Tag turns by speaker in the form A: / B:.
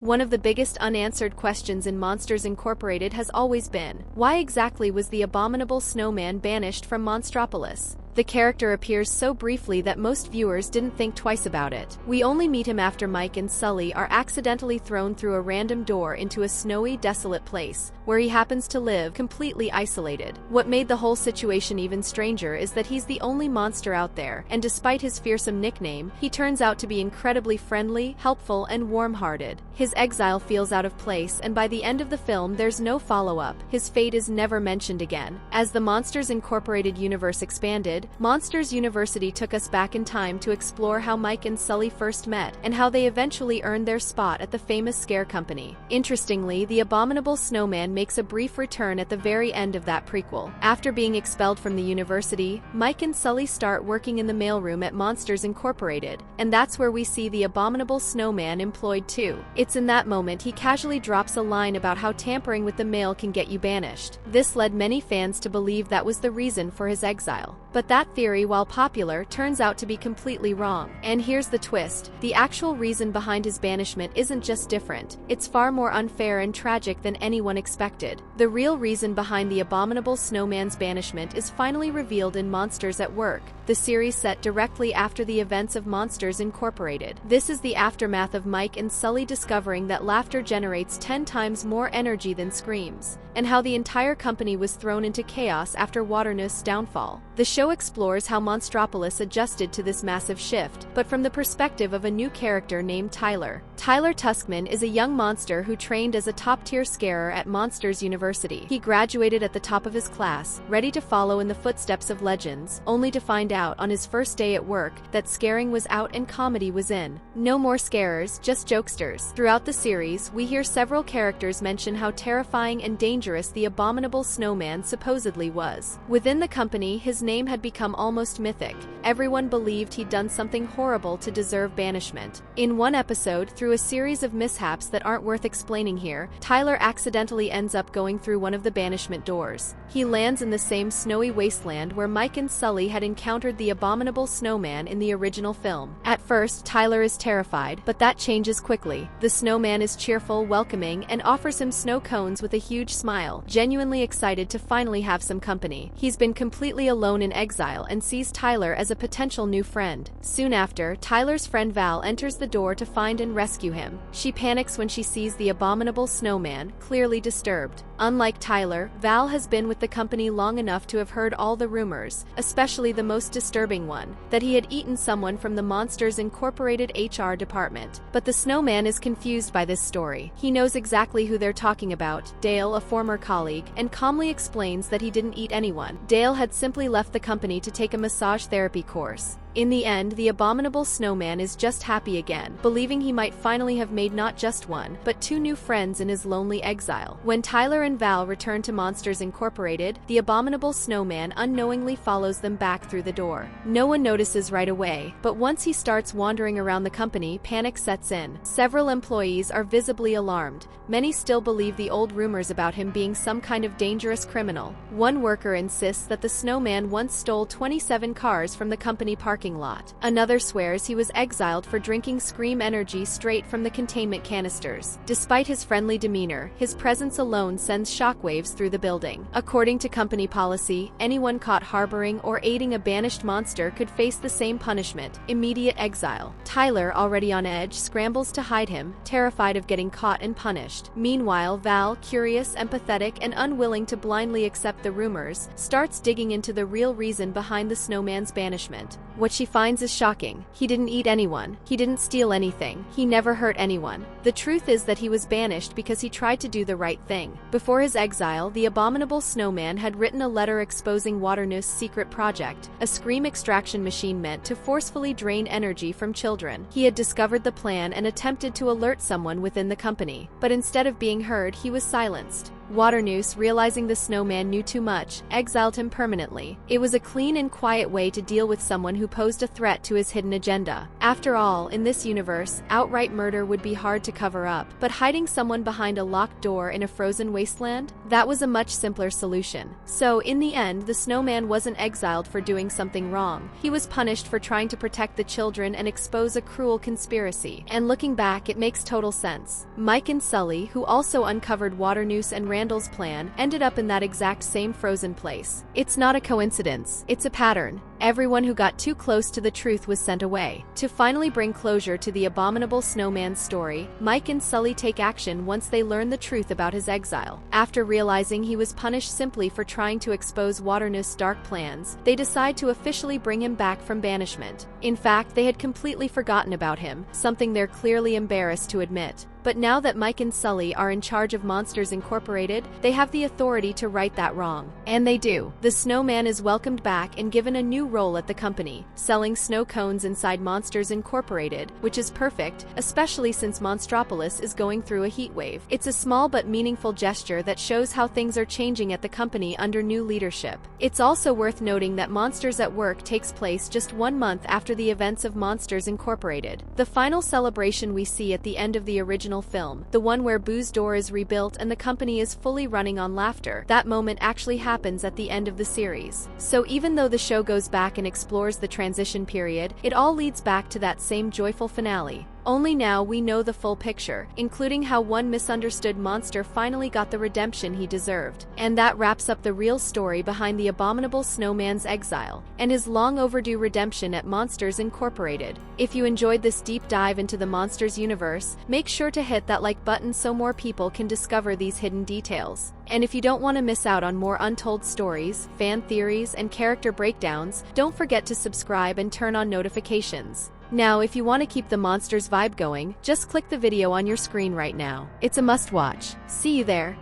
A: One of the biggest unanswered questions in Monsters Incorporated has always been, why exactly was the abominable snowman banished from Monstropolis? The character appears so briefly that most viewers didn't think twice about it. We only meet him after Mike and Sully are accidentally thrown through a random door into a snowy, desolate place, where he happens to live, completely isolated. What made the whole situation even stranger is that he's the only monster out there, and despite his fearsome nickname, he turns out to be incredibly friendly, helpful, and warm-hearted. His exile feels out of place, and by the end of the film there's no follow-up. His fate is never mentioned again. As the Monsters Incorporated universe expanded, Monsters University took us back in time to explore how Mike and Sully first met, and how they eventually earned their spot at the famous scare company. Interestingly, the abominable snowman makes a brief return at the very end of that prequel. After being expelled from the university, Mike and Sully start working in the mailroom at Monsters Incorporated, and that's where we see the abominable snowman employed too. It's in that moment he casually drops a line about how tampering with the mail can get you banished. This led many fans to believe that was the reason for his exile. But that theory, while popular, turns out to be completely wrong. And here's the twist: the actual reason behind his banishment isn't just different, it's far more unfair and tragic than anyone expected. The real reason behind the abominable snowman's banishment is finally revealed in Monsters at Work, the series set directly after the events of Monsters Incorporated. This is the aftermath of Mike and Sully discovering that laughter generates 10 times more energy than screams, and how the entire company was thrown into chaos after Waternost's downfall. The show explores how Monstropolis adjusted to this massive shift, but from the perspective of a new character named Tyler. Tyler Tuskman is a young monster who trained as a top-tier scarer at Monsters University. He graduated at the top of his class, ready to follow in the footsteps of legends, only to find out on his first day at work that scaring was out and comedy was in. No more scarers, just jokesters. Throughout the series, we hear several characters mention how terrifying and dangerous the abominable snowman supposedly was. Within the company, his name had become almost mythic. Everyone believed he'd done something horrible to deserve banishment. In one episode, through a series of mishaps that aren't worth explaining here, Tyler accidentally ends up going through one of the banishment doors. He lands in the same snowy wasteland where Mike and Sully had encountered the abominable snowman in the original film. At first, Tyler is terrified, but that changes quickly. The snowman is cheerful, welcoming, and offers him snow cones with a huge smile, genuinely excited to finally have some company. He's been completely alone in exile and sees Tyler as a potential new friend. Soon after, Tyler's friend Val enters the door to find and rescue him. She panics when she sees the abominable snowman, clearly disturbed. Unlike Tyler, Val has been with the company long enough to have heard all the rumors, especially the most disturbing one, that he had eaten someone from the Monsters Incorporated HR department. But the snowman is confused by this story. He knows exactly who they're talking about, Dale, a former colleague, and calmly explains that he didn't eat anyone. Dale had simply left the company to take a massage therapy course. In the end, the abominable snowman is just happy again, believing he might finally have made not just one, but 2 new friends in his lonely exile. When Tyler and Val return to Monsters Incorporated, the abominable snowman unknowingly follows them back through the door. No one notices right away, but once he starts wandering around the company, panic sets in. Several employees are visibly alarmed. Many still believe the old rumors about him being some kind of dangerous criminal. One worker insists that the snowman once stole 27 cars from the company parking lot. Another swears he was exiled for drinking Scream energy straight from the containment canisters. Despite his friendly demeanor, his presence alone sends shockwaves through the building. According to company policy, anyone caught harboring or aiding a banished monster could face the same punishment: immediate exile. Tyler, already on edge, scrambles to hide him, terrified of getting caught and punished. Meanwhile, Val, curious, empathetic, and unwilling to blindly accept the rumors, starts digging into the real reason behind the snowman's banishment. What she finds is shocking. He didn't eat anyone. He didn't steal anything. He never hurt anyone. The truth is that he was banished because he tried to do the right thing. Before his exile, the abominable snowman had written a letter exposing Waternost's secret project, a scream extraction machine meant to forcefully drain energy from children. He had discovered the plan and attempted to alert someone within the company, but instead of being heard, he was silenced. Waternoose, realizing the snowman knew too much, exiled him permanently. It was a clean and quiet way to deal with someone who posed a threat to his hidden agenda. After all, in this universe, outright murder would be hard to cover up, but hiding someone behind a locked door in a frozen wasteland? That was a much simpler solution. So, in the end, the snowman wasn't exiled for doing something wrong. He was punished for trying to protect the children and expose a cruel conspiracy. And looking back, it makes total sense. Mike and Sully, who also uncovered Waternoose and Randall's plan, ended up in that exact same frozen place. It's not a coincidence. It's a pattern. Everyone who got too close to the truth was sent away. To finally bring closure to the Abominable Snowman's story, Mike and Sully take action once they learn the truth about his exile. After realizing he was punished simply for trying to expose Waternoose's dark plans, they decide to officially bring him back from banishment. In fact, they had completely forgotten about him, something they're clearly embarrassed to admit. But now that Mike and Sully are in charge of Monsters Incorporated, they have the authority to right that wrong. And they do. The snowman is welcomed back and given a new role at the company, selling snow cones inside Monsters Incorporated, which is perfect, especially since Monstropolis is going through a heat wave. It's a small but meaningful gesture that shows how things are changing at the company under new leadership. It's also worth noting that Monsters at Work takes place just 1 month after the events of Monsters Incorporated. The final celebration we see at the end of the original film, the one where Boo's door is rebuilt and the company is fully running on laughter, that moment actually happens at the end of the series. So even though the show goes back and explores the transition period, it all leads back to that same joyful finale. Only now we know the full picture, including how one misunderstood monster finally got the redemption he deserved. And that wraps up the real story behind the Abominable Snowman's exile, and his long overdue redemption at Monsters Incorporated. If you enjoyed this deep dive into the Monsters universe, make sure to hit that like button so more people can discover these hidden details. And if you don't want to miss out on more untold stories, fan theories, and character breakdowns, don't forget to subscribe and turn on notifications. Now, if you want to keep the Monsters vibe going, just click the video on your screen right now. It's a must-watch. See you there.